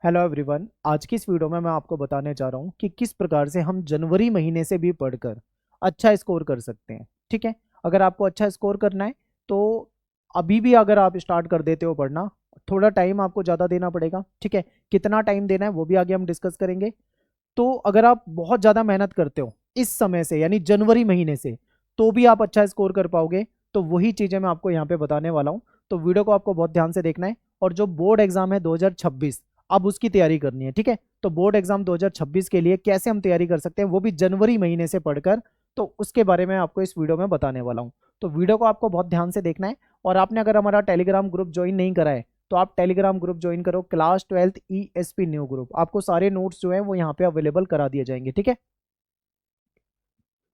Hello everyone. आज की इस वीडियो में मैं आपको बताने जा रहा हूँ कि किस प्रकार से हम जनवरी महीने से भी पढ़कर अच्छा स्कोर कर सकते हैं। ठीक है, अगर आपको अच्छा स्कोर करना है तो अभी भी अगर आप स्टार्ट कर देते हो पढ़ना, थोड़ा टाइम आपको ज़्यादा देना पड़ेगा। ठीक है, कितना टाइम देना है वो भी आगे हम डिस्कस करेंगे। तो अगर आप बहुत ज़्यादा मेहनत करते हो इस समय से यानी जनवरी महीने से, तो भी आप अच्छा स्कोर कर पाओगे। तो वही चीज़ें मैं आपको यहाँ पे बताने वाला हूँ। तो वीडियो को आपको बहुत ध्यान से देखना है। और जो बोर्ड एग्जाम है 2026, अब उसकी तैयारी करनी है। ठीक है, तो बोर्ड एग्जाम 2026 के लिए कैसे हम तैयारी कर सकते हैं, वो भी जनवरी महीने से पढ़कर, तो उसके बारे में आपको इस वीडियो में बताने वाला हूँ। तो वीडियो को आपको बहुत ध्यान से देखना है। और आपने अगर हमारा टेलीग्राम ग्रुप ज्वाइन नहीं करा है तो आप टेलीग्राम ग्रुप ज्वाइन करो, class 12th ESP new group. आपको सारे नोट्स जो हैं वो यहाँ पे अवेलेबल करा दिए जाएंगे। ठीक है,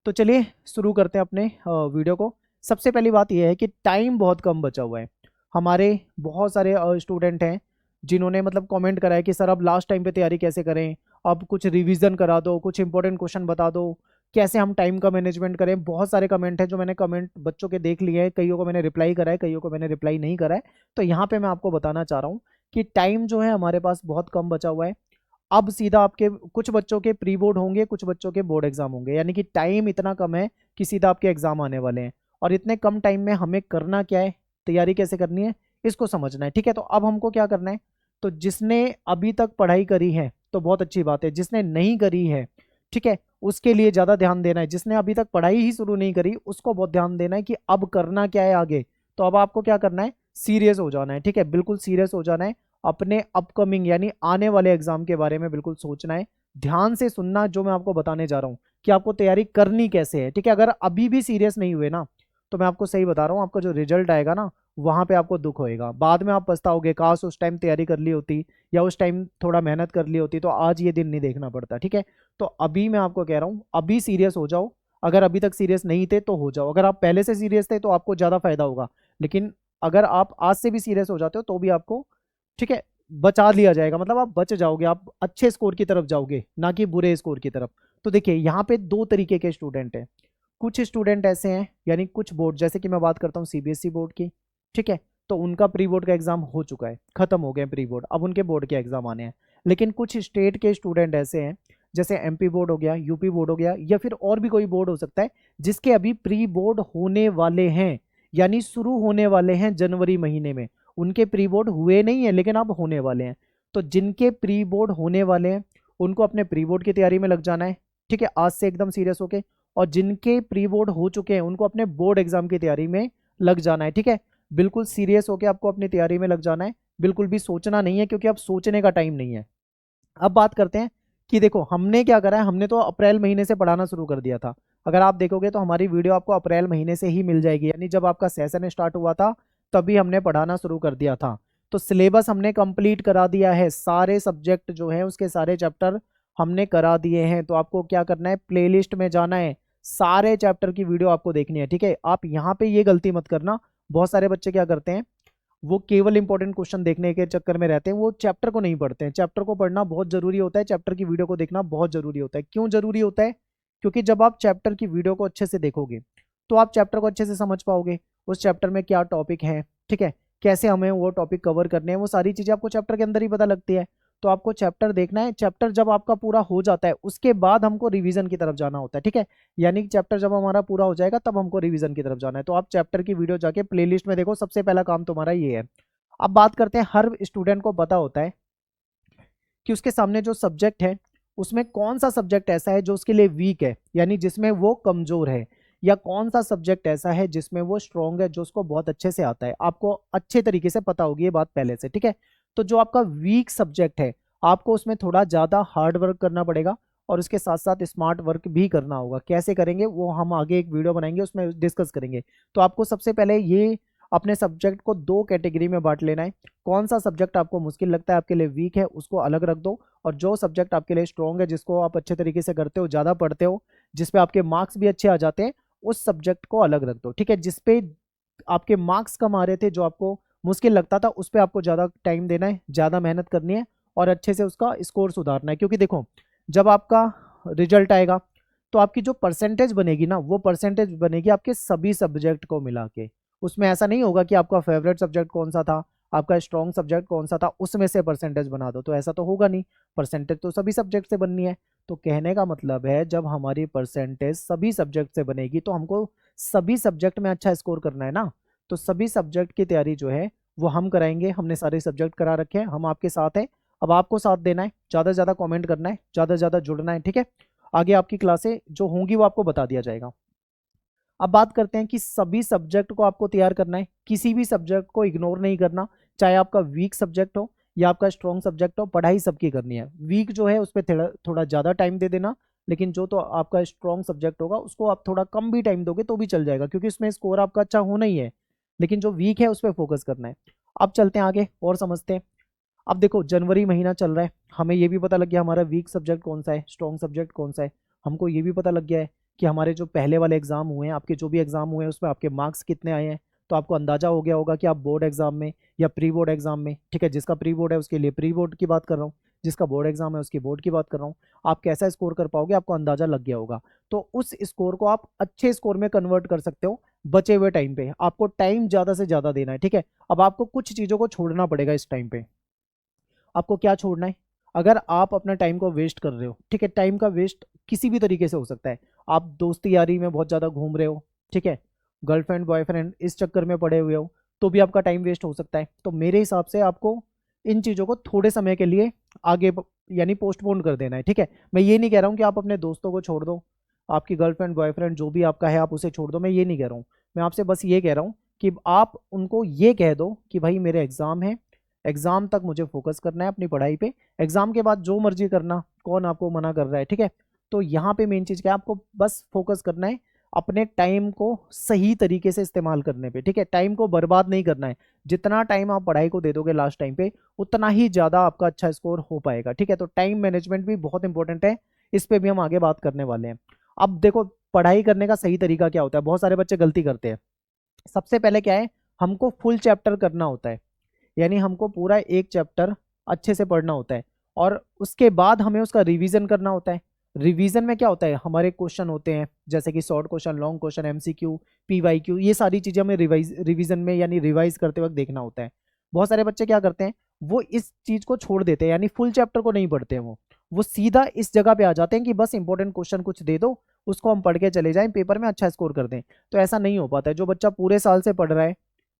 तो चलिए शुरू करते हैं अपने वीडियो को। सबसे पहली बात यह है कि टाइम बहुत कम बचा हुआ है। हमारे बहुत सारे स्टूडेंट हैं जिन्होंने मतलब कमेंट करा है कि सर अब लास्ट टाइम पे तैयारी कैसे करें, अब कुछ रिवीजन करा दो, कुछ इंपॉर्टेंट क्वेश्चन बता दो, कैसे हम टाइम का मैनेजमेंट करें। बहुत सारे कमेंट हैं जो मैंने कमेंट बच्चों के देख लिए हैं, कईयों को मैंने रिप्लाई करा है, कईयों को मैंने रिप्लाई नहीं करा है। तो यहाँ पे मैं आपको बताना चाह रहा हूँ कि टाइम जो है हमारे पास बहुत कम बचा हुआ है। अब सीधा आपके कुछ बच्चों के प्री बोर्ड होंगे, कुछ बच्चों के बोर्ड एग्जाम होंगे, यानी कि टाइम इतना कम है कि सीधा आपके एग्जाम आने वाले हैं। और इतने कम टाइम में हमें करना क्या है, तैयारी कैसे करनी है, इसको समझना है। ठीक है, तो अब हमको क्या करना है, तो जिसने अभी तक पढ़ाई करी है तो बहुत अच्छी बात है, जिसने नहीं करी है ठीक है उसके लिए ज़्यादा ध्यान देना है। जिसने अभी तक पढ़ाई ही शुरू नहीं करी उसको बहुत ध्यान देना है कि अब करना क्या है आगे। तो अब आपको क्या करना है, सीरियस हो जाना है। ठीक है, बिल्कुल सीरियस हो जाना है। अपने अपकमिंग यानी आने वाले एग्जाम के बारे में बिल्कुल सोचना है। ध्यान से सुनना जो मैं आपको बताने जा रहा हूँ कि आपको तैयारी करनी कैसे है। ठीक है, अगर अभी भी सीरियस नहीं हुए ना, तो मैं आपको सही बता रहा हूँ, आपका जो रिजल्ट आएगा ना वहां पे आपको दुख होएगा। बाद में आप पछताओगे, काश उस टाइम तैयारी कर ली होती या उस टाइम थोड़ा मेहनत कर ली होती तो आज ये दिन नहीं देखना पड़ता। ठीक है, तो अभी मैं आपको कह रहा हूँ अभी सीरियस हो जाओ। अगर अभी तक सीरियस नहीं थे तो हो जाओ, अगर आप पहले से सीरियस थे तो आपको ज़्यादा फायदा होगा। लेकिन अगर आप आज से भी सीरियस हो जाते हो तो भी आपको ठीक है बचा लिया जाएगा, मतलब आप बच जाओगे, आप अच्छे स्कोर की तरफ जाओगे ना कि बुरे स्कोर की तरफ। तो देखिए यहाँ पे दो तरीके के स्टूडेंट हैं। कुछ स्टूडेंट ऐसे हैं यानी कुछ बोर्ड, जैसे कि मैं बात करता हूँ CBSE बोर्ड की। ठीक है, तो उनका प्री बोर्ड का एग्जाम हो चुका है, खत्म हो गए प्री बोर्ड, अब उनके बोर्ड के एग्जाम आने हैं। लेकिन कुछ स्टेट के स्टूडेंट ऐसे हैं, जैसे MP बोर्ड हो गया, UP बोर्ड हो गया, या फिर और भी कोई बोर्ड हो सकता है जिसके अभी प्री बोर्ड होने वाले हैं, यानी शुरू होने वाले हैं जनवरी महीने में। उनके प्री बोर्ड हुए नहीं है लेकिन अब होने वाले हैं। तो जिनके प्री बोर्ड होने वाले हैं उनको अपने प्री बोर्ड की तैयारी में लग जाना है। ठीक है, आज से एकदम सीरियस होके। और जिनके प्री बोर्ड हो चुके हैं उनको अपने बोर्ड एग्जाम की तैयारी में लग जाना है। ठीक है, बिल्कुल सीरियस होके आपको अपनी तैयारी में लग जाना है, बिल्कुल भी सोचना नहीं है, क्योंकि अब सोचने का टाइम नहीं है। अब बात करते हैं कि देखो हमने क्या करा है, हमने तो अप्रैल महीने से पढ़ाना शुरू कर दिया था। अगर आप देखोगे तो हमारी वीडियो आपको अप्रैल महीने से ही मिल जाएगी, यानी जब आपका सेशन स्टार्ट हुआ था तभी हमने पढ़ाना शुरू कर दिया था। तो सिलेबस हमने कंप्लीट करा दिया है, सारे सब्जेक्ट जो हैं उसके सारे चैप्टर हमने करा दिए हैं। तो आपको क्या करना है, प्लेलिस्ट में जाना है, सारे चैप्टर की वीडियो आपको देखनी है। ठीक है, आप यहाँ पे ये गलती मत करना। बहुत सारे बच्चे क्या करते हैं, वो केवल इंपॉर्टेंट क्वेश्चन देखने के चक्कर में रहते हैं, वो चैप्टर को नहीं पढ़ते हैं। चैप्टर को पढ़ना बहुत जरूरी होता है, चैप्टर की वीडियो को देखना बहुत जरूरी होता है। क्यों जरूरी होता है, क्योंकि जब आप चैप्टर की वीडियो को अच्छे से देखोगे तो आप चैप्टर को अच्छे से समझ पाओगे, उस चैप्टर में क्या टॉपिक है। ठीक है, कैसे हमें वो टॉपिक कवर करने हैं, वो सारी चीजें आपको चैप्टर के अंदर ही पता लगती है। तो आपको चैप्टर देखना है, चैप्टर जब आपका पूरा हो जाता है उसके बाद हमको रिवीजन की तरफ जाना होता है। ठीक है, यानी कि चैप्टर जब हमारा पूरा हो जाएगा तब हमको रिवीजन की तरफ जाना है। तो आप चैप्टर की वीडियो जाके प्लेलिस्ट में देखो, सबसे पहला काम तुम्हारा ये है। अब बात करते हैं, हर स्टूडेंट को पता होता है कि उसके सामने जो सब्जेक्ट है उसमें कौन सा सब्जेक्ट ऐसा है जो उसके लिए वीक है, यानी जिसमें वो कमजोर है, या कौन सा सब्जेक्ट ऐसा है जिसमें वो स्ट्रांग है, जो उसको बहुत अच्छे से आता है। आपको अच्छे तरीके से पता होगी ये बात पहले से। ठीक है, तो जो आपका वीक सब्जेक्ट है आपको उसमें थोड़ा ज़्यादा हार्ड वर्क करना पड़ेगा, और उसके साथ साथ स्मार्ट वर्क भी करना होगा। कैसे करेंगे वो हम आगे एक वीडियो बनाएंगे उसमें डिस्कस करेंगे। तो आपको सबसे पहले ये अपने सब्जेक्ट को दो कैटेगरी में बांट लेना है। कौन सा सब्जेक्ट आपको मुश्किल लगता है, आपके लिए वीक है, उसको अलग रख दो। और जो सब्जेक्ट आपके लिए स्ट्रॉन्ग है, जिसको आप अच्छे तरीके से करते हो, ज़्यादा पढ़ते हो, जिसपे आपके मार्क्स भी अच्छे आ जाते हैं, उस सब्जेक्ट को अलग रख दो। ठीक है, जिसपे आपके मार्क्स कम आ रहे थे, जो आपको मुश्किल लगता था, उस पर आपको ज़्यादा टाइम देना है, ज़्यादा मेहनत करनी है और अच्छे से उसका स्कोर सुधारना है। क्योंकि देखो जब आपका रिजल्ट आएगा तो आपकी जो परसेंटेज बनेगी ना, वो परसेंटेज बनेगी आपके सभी सब्जेक्ट को मिला के। उसमें ऐसा नहीं होगा कि आपका फेवरेट सब्जेक्ट कौन सा था, आपका स्ट्रॉन्ग सब्जेक्ट कौन सा था उसमें से परसेंटेज बना दो, तो ऐसा तो होगा नहीं, परसेंटेज तो सभी सब्जेक्ट से बननी है। तो कहने का मतलब है जब हमारी परसेंटेज सभी सब्जेक्ट से बनेगी तो हमको सभी सब्जेक्ट में अच्छा स्कोर करना है ना। तो सभी सब्जेक्ट की तैयारी जो है वो हम कराएंगे, हमने सारे सब्जेक्ट करा रखे हैं, हम आपके साथ हैं। अब आपको साथ देना है, ज़्यादा से ज़्यादा कॉमेंट करना है, ज़्यादा से ज़्यादा जुड़ना है, ठीक है। आगे आपकी क्लासें जो होंगी वो आपको बता दिया जाएगा। अब बात करते हैं कि सभी सब्जेक्ट को आपको तैयार करना है, किसी भी सब्जेक्ट को इग्नोर नहीं करना, चाहे आपका वीक सब्जेक्ट हो या आपका स्ट्रॉन्ग सब्जेक्ट हो, पढ़ाई सबकी करनी है। वीक जो है उस पर थोड़ा थोड़ा ज़्यादा टाइम दे देना, लेकिन जो तो आपका स्ट्रॉन्ग सब्जेक्ट होगा उसको आप थोड़ा कम भी टाइम दोगे तो भी चल जाएगा, क्योंकि उसमें स्कोर आपका अच्छा होना ही है, लेकिन जो वीक है उस पर फोकस करना है। अब चलते हैं आगे और समझते हैं। अब देखो जनवरी महीना चल रहा है, हमें ये भी पता लग गया हमारा वीक सब्जेक्ट कौन सा है, स्ट्रॉन्ग सब्जेक्ट कौन सा है। हमको ये भी पता लग गया है कि हमारे जो पहले वाले एग्जाम हुए हैं, आपके जो भी एग्जाम हुए हैं उसमें आपके मार्क्स कितने आए हैं। तो आपको अंदाजा हो गया होगा कि आप बोर्ड एग्जाम में या प्री बोर्ड एग्जाम में, ठीक है, जिसका प्री बोर्ड है उसके लिए प्री बोर्ड की बात कर रहा हूँ, जिसका बोर्ड एग्जाम है उसकी बोर्ड की बात कर रहा हूँ, आप कैसा स्कोर कर पाओगे आपको अंदाजा लग गया होगा। तो उस स्कोर को आप अच्छे स्कोर में कन्वर्ट कर सकते हो बचे हुए टाइम पे। आपको टाइम ज़्यादा से ज़्यादा देना है, ठीक है। अब आपको कुछ चीज़ों को छोड़ना पड़ेगा इस टाइम पे। आपको क्या छोड़ना है? अगर आप अपना टाइम को वेस्ट कर रहे हो, ठीक है, टाइम का वेस्ट किसी भी तरीके से हो सकता है। आप दोस्ती यारी में बहुत ज़्यादा घूम रहे हो, ठीक है, गर्लफ्रेंड बॉयफ्रेंड इस चक्कर में पड़े हुए हो, तो भी आपका टाइम वेस्ट हो सकता है। तो मेरे हिसाब से आपको इन चीज़ों को थोड़े समय के लिए आगे यानी पोस्टपोन कर देना है, ठीक है। मैं ये नहीं कह रहा हूँ कि आप अपने दोस्तों को छोड़ दो, आपकी गर्लफ्रेंड बॉयफ्रेंड जो भी आपका है आप उसे छोड़ दो, मैं ये नहीं कह रहा हूँ। मैं आपसे बस ये कह रहा हूँ कि आप उनको ये कह दो कि भाई मेरे एग्ज़ाम है, एग्जाम तक मुझे फोकस करना है अपनी पढ़ाई पे, एग्जाम के बाद जो मर्जी करना, कौन आपको मना कर रहा है, ठीक है। तो यहाँ पे मेन चीज़ क्या है, आपको बस फोकस करना है अपने टाइम को सही तरीके से इस्तेमाल करने पे, ठीक है। टाइम को बर्बाद नहीं करना है, जितना टाइम आप पढ़ाई को दे दोगे लास्ट टाइम पे उतना ही ज़्यादा आपका अच्छा स्कोर हो पाएगा, ठीक है। तो टाइम मैनेजमेंट भी बहुत इंपॉर्टेंट है, इस पर भी हम आगे बात करने वाले हैं। अब देखो पढ़ाई करने का सही तरीका क्या होता है, बहुत सारे बच्चे गलती करते हैं। सबसे पहले क्या है, हमको फुल चैप्टर करना होता है, यानी हमको पूरा एक चैप्टर अच्छे से पढ़ना होता है और उसके बाद हमें उसका रिवीजन करना होता है। रिवीजन में क्या होता है, हमारे क्वेश्चन होते हैं जैसे कि short question, long question, MCQ, PYQ, ये सारी चीज़ें हमें रिवीजन में यानी रिवाइज करते वक्त देखना होता है। बहुत सारे बच्चे क्या करते हैं, वो इस चीज़ को छोड़ देते हैं, यानी फुल चैप्टर को नहीं पढ़ते हैं, वो सीधा इस जगह पे आ जाते हैं कि बस इंपॉर्टेंट क्वेश्चन कुछ दे दो, उसको हम पढ़ के चले जाएं, पेपर में अच्छा स्कोर कर दें। तो ऐसा नहीं हो पाता है। जो बच्चा पूरे साल से पढ़ रहा है,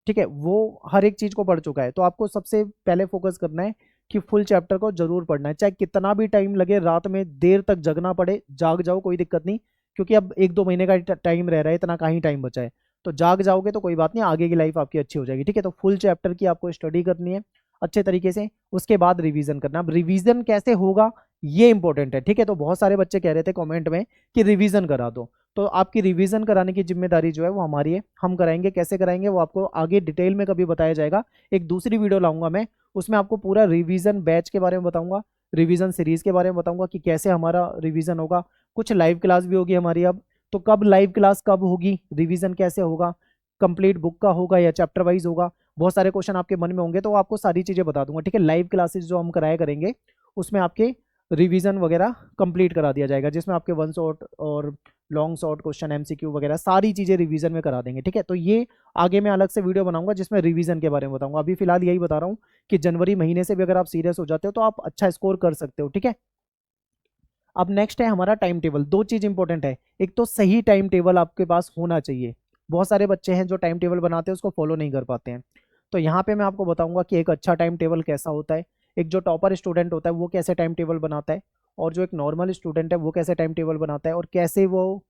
ठीक है, वो हर एक चीज को पढ़ चुका है, तो आपको सबसे पहले फोकस करना है कि फुल चैप्टर को जरूर पढ़ना है, चाहे कितना भी टाइम लगे, रात में देर तक जगना पड़े, जाग जाओ, कोई दिक्कत नहीं, क्योंकि अब 1-2 महीने का टाइम रह रहा है, इतना कहीं टाइम बचा है। तो जाग जाओगे तो कोई बात नहीं, आगे की लाइफ आपकी अच्छी हो जाएगी, ठीक है। तो फुल चैप्टर की आपको स्टडी करनी है अच्छे तरीके से, उसके बाद रिवीजन करना। अब रिवीजन कैसे होगा ये इंपॉर्टेंट है, ठीक है। तो बहुत सारे बच्चे कह रहे थे कमेंट में कि रिवीजन करा दो, तो आपकी रिवीजन कराने की जिम्मेदारी जो है वो हमारी है, हम कराएंगे। कैसे कराएंगे वो आपको आगे डिटेल में कभी बताया जाएगा, एक दूसरी वीडियो लाऊंगा मैं, उसमें आपको पूरा रिवीजन बैच के बारे में बताऊंगा, रिवीजन सीरीज के बारे में बताऊंगा कि कैसे हमारा रिवीजन होगा। कुछ लाइव क्लास भी होगी हमारी अब, तो कब लाइव क्लास कब होगी, रिवीजन कैसे होगा, कंप्लीट बुक का होगा या चैप्टर वाइज होगा, बहुत सारे क्वेश्चन आपके मन में होंगे, तो आपको सारी चीजें बता दूंगा, ठीक है। लाइव क्लासेस जो हम कराया करेंगे उसमें आपके रिवीजन वगैरह कंप्लीट करा दिया जाएगा, जिसमें आपके वन शॉट और लॉन्ग शॉर्ट क्वेश्चन, एमसीक्यू वगैरह सारी चीजें रिवीजन में करा देंगे, ठीक है। तो ये आगे मैं अलग से वीडियो बनाऊंगा जिसमें रिवीजन के बारे में बताऊंगा। अभी फिलहाल यही बता रहा हूँ कि जनवरी महीने से भी अगर आप सीरियस हो जाते हो तो आप अच्छा स्कोर कर सकते हो, ठीक है। अब नेक्स्ट है हमारा टाइम टेबल। दो चीज इंपॉर्टेंट है, एक तो सही टाइम टेबल आपके पास होना चाहिए। बहुत सारे बच्चे हैं जो टाइम टेबल बनाते हैं उसको फॉलो नहीं कर पाते हैं, तो यहाँ पे मैं आपको बताऊंगा कि एक अच्छा टाइम टेबल कैसा होता है, एक जो टॉपर स्टूडेंट होता है वो कैसे टाइम टेबल बनाता है, और जो एक नॉर्मल स्टूडेंट है वो कैसे टाइम टेबल बनाता है, और कैसे वो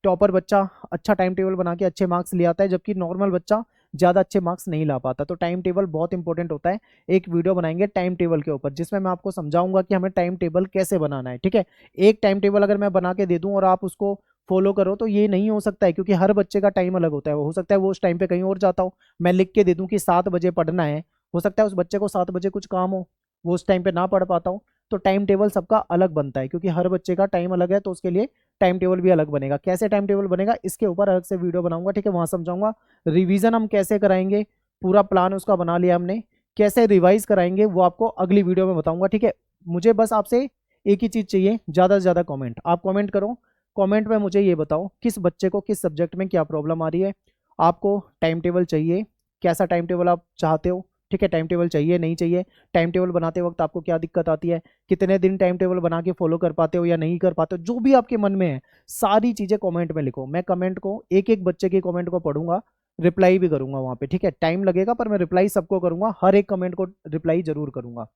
टॉपर बच्चा अच्छा टाइम टेबल बना के अच्छे मार्क्स ले आता है जबकि नॉर्मल बच्चा ज़्यादा अच्छे मार्क्स नहीं ला पाता। तो टाइम टेबल बहुत इंपॉर्टेंट होता है। एक वीडियो बनाएंगे टाइम टेबल के ऊपर जिसमें मैं आपको समझाऊंगा कि हमें टाइम टेबल कैसे बनाना है, ठीक है। एक टाइम टेबल अगर मैं बना के दे दूं और आप उसको फॉलो करो तो ये नहीं हो सकता है, क्योंकि हर बच्चे का टाइम अलग होता है। वो हो सकता है वो उस टाइम पे कहीं और जाता हो, मैं लिख के दे दूं कि 7 बजे पढ़ना है, हो सकता है उस बच्चे को 7 बजे कुछ काम हो, वो उस टाइम पे ना पढ़ पाता हो। तो टाइम टेबल सबका अलग बनता है, क्योंकि हर बच्चे का टाइम अलग है, तो उसके लिए टाइम टेबल भी अलग बनेगा। कैसे टाइम टेबल बनेगा इसके ऊपर अलग से वीडियो बनाऊंगा, ठीक है, वहां समझाऊंगा। रिवीजन हम कैसे कराएंगे, पूरा प्लान उसका बना लिया हमने, कैसे रिवाइज कराएंगे वो आपको अगली वीडियो में बताऊंगा, ठीक है। मुझे बस आपसे एक ही चीज चाहिए, ज्यादा से ज्यादा कमेंट। आप कमेंट करो, कमेंट में मुझे ये बताओ किस बच्चे को किस सब्जेक्ट में क्या प्रॉब्लम आ रही है, आपको टाइम टेबल चाहिए, कैसा टाइम टेबल आप चाहते हो, ठीक है, टाइम टेबल चाहिए नहीं चाहिए, टाइम टेबल बनाते वक्त आपको क्या दिक्कत आती है, कितने दिन टाइम टेबल बना के फॉलो कर पाते हो या नहीं कर पाते हो, जो भी आपके मन में है सारी चीज़ें कमेंट में लिखो। मैं कमेंट को एक एक बच्चे के कमेंट को पढ़ूंगा, रिप्लाई भी करूंगा वहाँ पे, ठीक है, टाइम लगेगा पर मैं रिप्लाई सबको करूंगा, हर एक कमेंट को रिप्लाई जरूर करूंगा।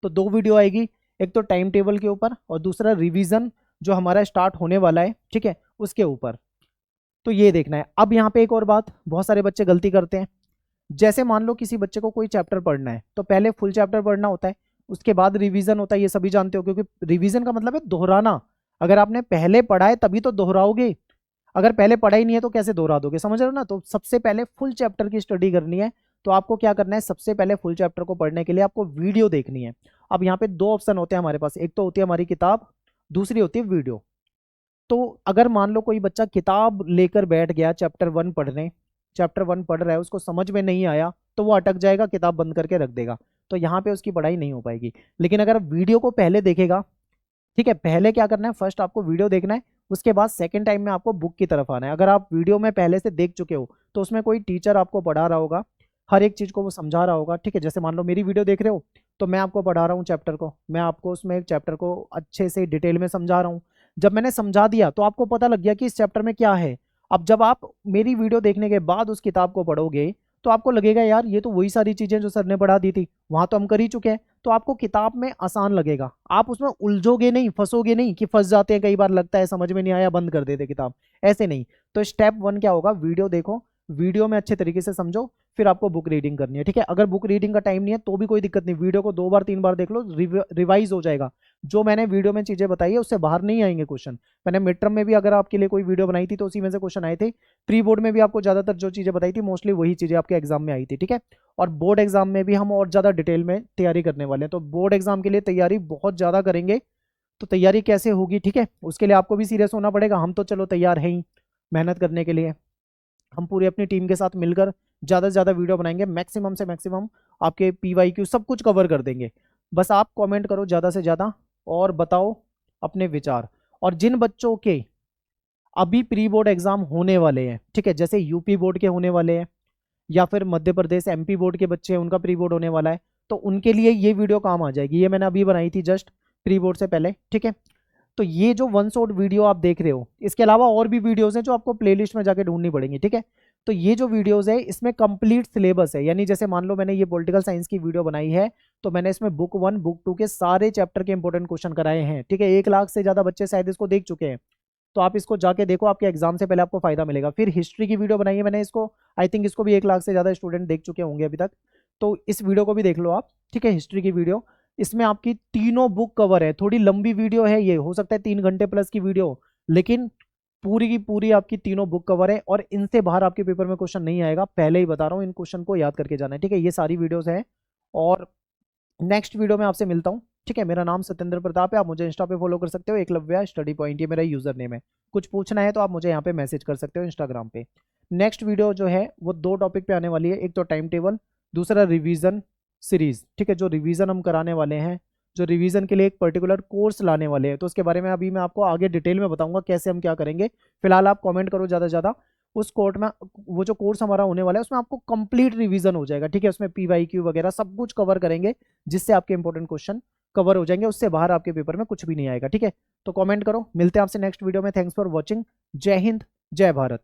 तो 2 वीडियो आएगी, एक तो टाइम टेबल के ऊपर और दूसरा रिवीजन जो हमारा स्टार्ट होने वाला है, ठीक है, उसके ऊपर। तो ये देखना है। अब यहाँ पे एक और बात, बहुत सारे बच्चे गलती करते हैं, जैसे मान लो किसी बच्चे को कोई चैप्टर पढ़ना है तो पहले फुल चैप्टर पढ़ना होता है, उसके बाद रिवीजन होता है, ये सभी जानते हो, क्योंकि रिवीजन का मतलब है दोहराना। अगर आपने पहले पढ़ा है तभी तो दोहराओगे, अगर पहले पढ़ा ही नहीं है तो कैसे दोहरा दोगे, समझ रहे हो ना। तो सबसे पहले फुल चैप्टर की स्टडी करनी है, तो आपको क्या करना है, सबसे पहले फुल चैप्टर को पढ़ने के लिए आपको वीडियो देखनी है। अब यहाँ पे 2 ऑप्शन होते हैं हमारे पास, एक तो होती है हमारी किताब, दूसरी होती है वीडियो। तो अगर मान लो कोई बच्चा किताब लेकर बैठ गया चैप्टर 1 पढ़ने, चैप्टर 1 पढ़ रहा है, उसको समझ में नहीं आया तो वो अटक जाएगा, किताब बंद करके रख देगा, तो यहाँ पे उसकी पढ़ाई नहीं हो पाएगी। लेकिन अगर वीडियो को पहले देखेगा, ठीक है, पहले क्या करना है, फर्स्ट आपको वीडियो देखना है, उसके बाद सेकंड टाइम में आपको बुक की तरफ आना है। अगर आप वीडियो में पहले से देख चुके हो तो उसमें कोई टीचर आपको पढ़ा रहा होगा, हर एक चीज़ को वो समझा रहा होगा, ठीक है। जैसे मान लो मेरी वीडियो देख रहे हो तो मैं आपको पढ़ा रहा हूँ चैप्टर को, मैं आपको उसमें चैप्टर को अच्छे से डिटेल में समझा रहा हूँ। जब मैंने समझा दिया तो आपको पता लग गया कि इस चैप्टर में क्या है। अब जब आप मेरी वीडियो देखने के बाद उस किताब को पढ़ोगे तो आपको लगेगा यार ये तो वही सारी चीज़ें जो सर ने पढ़ा दी थी, वहाँ तो हम कर ही चुके हैं, तो आपको किताब में आसान लगेगा, आप उसमें उलझोगे नहीं, फंसोगे नहीं कि फंस जाते हैं कई बार, लगता है समझ में नहीं आया बंद कर देते किताब, ऐसे नहीं। तो स्टेप 1 क्या होगा, वीडियो देखो, वीडियो में अच्छे तरीके से समझो, फिर आपको बुक रीडिंग करनी है, ठीक है। अगर बुक रीडिंग का टाइम नहीं है तो भी कोई दिक्कत नहीं, वीडियो को 2 बार 3 बार देख लो, रिवाइज हो जाएगा। जो मैंने वीडियो में चीजें बताई है उससे बाहर नहीं आएंगे क्वेश्चन। मैंने मिड टर्म में भी अगर आपके लिए कोई वीडियो बनाई थी तो उसी में से क्वेश्चन आए थे, प्री बोर्ड में भी आपको ज्यादातर जो चीजें बताई थी मोस्टली वही चीजें आपके एग्जाम में आई थी, ठीक है। और बोर्ड एग्जाम में भी हम और ज्यादा डिटेल में तैयारी करने वाले हैं, तो बोर्ड एग्जाम के लिए तैयारी बहुत ज्यादा करेंगे। तो तैयारी कैसे होगी, ठीक है, उसके लिए आपको भी सीरियस होना पड़ेगा। हम तो चलो तैयार हैं ही मेहनत करने के लिए, हम पूरी अपनी टीम के साथ मिलकर ज़्यादा से ज़्यादा वीडियो बनाएंगे, मैक्सिमम से मैक्सिमम आपके PYQ सब कुछ कवर कर देंगे। बस आप कमेंट करो ज़्यादा से ज़्यादा और बताओ अपने विचार। और जिन बच्चों के अभी प्री बोर्ड एग्जाम होने वाले हैं, ठीक है, जैसे यूपी बोर्ड के होने वाले हैं या फिर मध्य प्रदेश MP बोर्ड के बच्चे हैं, उनका प्री बोर्ड होने वाला है, तो उनके लिए ये वीडियो काम आ जाएगी। ये मैंने अभी बनाई थी जस्ट प्री बोर्ड से पहले, ठीक है। तो ये जो 1 शॉट वीडियो आप देख रहे हो, इसके अलावा और भी वीडियोस हैं जो आपको प्लेलिस्ट में जाके ढूंढनी पड़ेंगी, ठीक है। तो ये जो वीडियोस है इसमें कंप्लीट सिलेबस है, यानी जैसे मान लो मैंने ये पॉलिटिकल साइंस की वीडियो बनाई है तो मैंने इसमें बुक 1 बुक 2 के सारे चैप्टर के इंपॉर्टेंट क्वेश्चन कराए हैं, ठीक है। 1 लाख से ज्यादा बच्चे शायद इसको देख चुके हैं, तो आप इसको जाके देखो, आपके एग्जाम से पहले आपको फायदा मिलेगा। फिर हिस्ट्री की वीडियो बनाई है मैंने, इसको आई थिंक इसको भी 1 लाख से ज्यादा स्टूडेंट देख चुके होंगे अभी तक, तो इस वीडियो को भी देख लो आप, ठीक है, हिस्ट्री की वीडियो। इसमें आपकी तीनों बुक कवर है, थोड़ी लंबी वीडियो है, ये हो सकता है 3 घंटे प्लस की वीडियो, लेकिन पूरी की पूरी आपकी तीनों बुक कवर है और इनसे बाहर आपके पेपर में क्वेश्चन नहीं आएगा, पहले ही बता रहा हूँ, इन क्वेश्चन को याद करके जाना है, ठीक है। ये सारी वीडियोस हैं और नेक्स्ट वीडियो में आपसे मिलता हूँ, ठीक है। मेरा नाम सत्येंद्र प्रताप है, आप मुझे इंस्टा पे फॉलो कर सकते हो, एकलव्य स्टडी पॉइंट, ये मेरा यूजर नेम है। कुछ पूछना है तो आप मुझे यहाँ पे मैसेज कर सकते हो इंस्टाग्राम पे। नेक्स्ट वीडियो जो है वो 2 टॉपिक पे आने वाली है, एक तो टाइम टेबल, दूसरा रिवीजन सीरीज, ठीक है। जो रिवीजन हम कराने वाले हैं, जो रिवीजन के लिए एक पर्टिकुलर कोर्स लाने वाले हैं, तो उसके बारे में अभी मैं आपको आगे डिटेल में बताऊंगा कैसे हम क्या करेंगे। फिलहाल आप कमेंट करो ज़्यादा से ज़्यादा, उस कोर्ट में वो जो कोर्स हमारा होने वाला है उसमें आपको कंप्लीट रिवीजन हो जाएगा, ठीक है। उसमें PYQ वगैरह सब कुछ कवर करेंगे जिससे आपके इंपॉर्टेंट क्वेश्चन कवर हो जाएंगे, उससे बाहर आपके पेपर में कुछ भी नहीं आएगा, ठीक है। तो कमेंट करो, मिलते हैं आपसे नेक्स्ट वीडियो में। थैंक्स फॉर वॉचिंग, जय हिंद, जय भारत।